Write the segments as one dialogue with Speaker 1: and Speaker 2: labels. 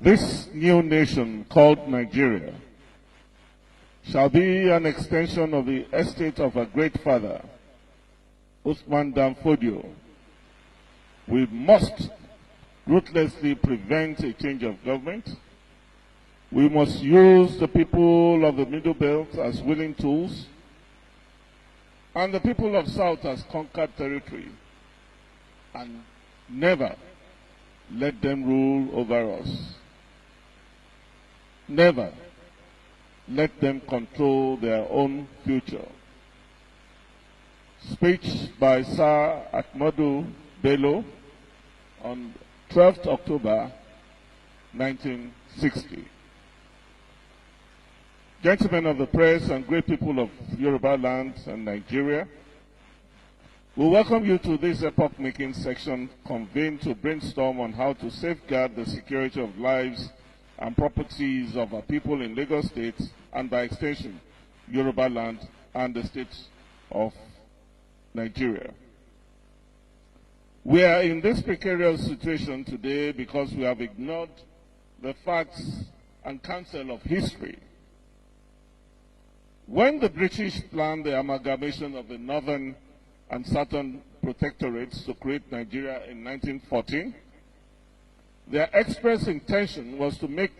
Speaker 1: This new nation called Nigeria shall be an extension of the estate of our great father, Usman Dan Fodio. We must ruthlessly prevent a change of government. We must use the people of the Middle Belt as willing tools and the people of South as conquered territory, and never let them rule over us. Never let them control their own future. Speech by Sir Ahmadu Bello on 12th October 1960. Gentlemen of the press and great people of Yoruba land and Nigeria, we welcome you to this epoch-making section convened to brainstorm on how to safeguard the security of lives and properties of our people in Lagos State and by extension, Yoruba land and the state of Nigeria. We are in this precarious situation today because we have ignored the facts and counsel of history. When the British planned the amalgamation of the northern and southern protectorates to create Nigeria in 1914, their express intention was to make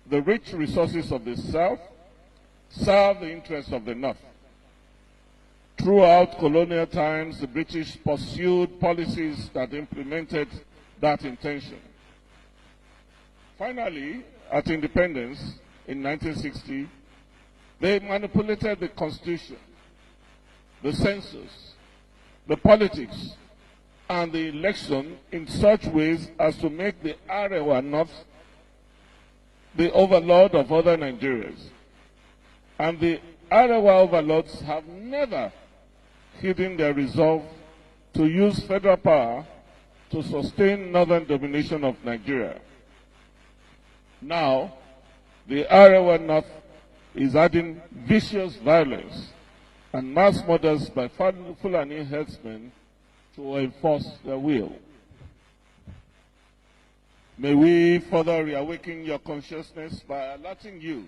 Speaker 1: the rich resources of the South serve the interests of the North. Throughout colonial times, the British pursued policies that implemented that intention. Finally, at independence in 1960, they manipulated the Constitution, the census, the politics, and the election in such ways as to make the Arewa North the overlord of other Nigerians. And the Arewa overlords have never hidden their resolve to use federal power to sustain northern domination of Nigeria. Now, the Arewa North is adding vicious violence and mass murders by Fulani herdsmen to enforce their will. May we further reawaken your consciousness by alerting you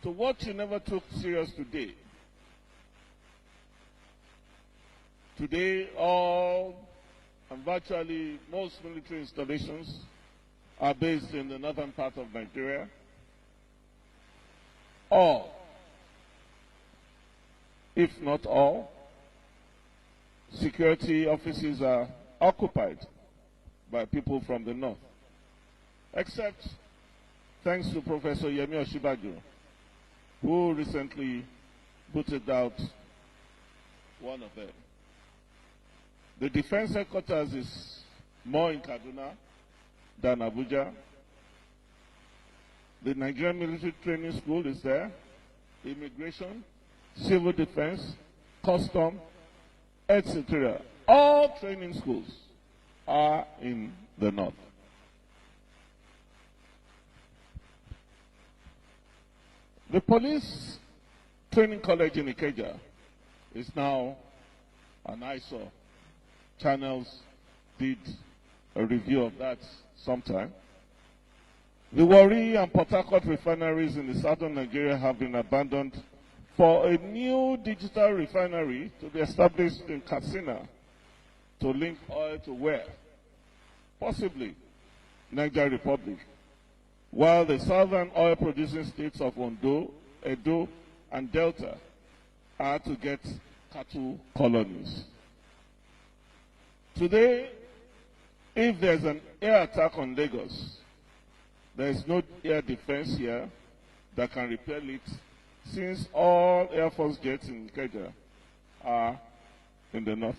Speaker 1: to what you never took serious today. Today, all and virtually most military installations are based in the northern part of Nigeria. All, if not all, security offices are occupied by people from the north, except thanks to Professor Yemi Osinbajo, who recently booted out one of them. The defense headquarters is more in Kaduna than Abuja. The Nigerian Military Training School is there, immigration, civil defense, custom, etc. All training schools are in the north. The police training college in Ikeja is now an eyesore. Channels did a review of that sometime. The Warri and Port Harcourt refineries in the southern Nigeria have been abandoned for a new digital refinery to be established in Katsina to link oil to where? Possibly Niger Republic, while the southern oil-producing states of Ondo, Edo, and Delta are to get cattle colonies. Today, if there's an air attack on Lagos, there is no air defense here that can repel it, since all Air Force jets in Ikeja are in the north.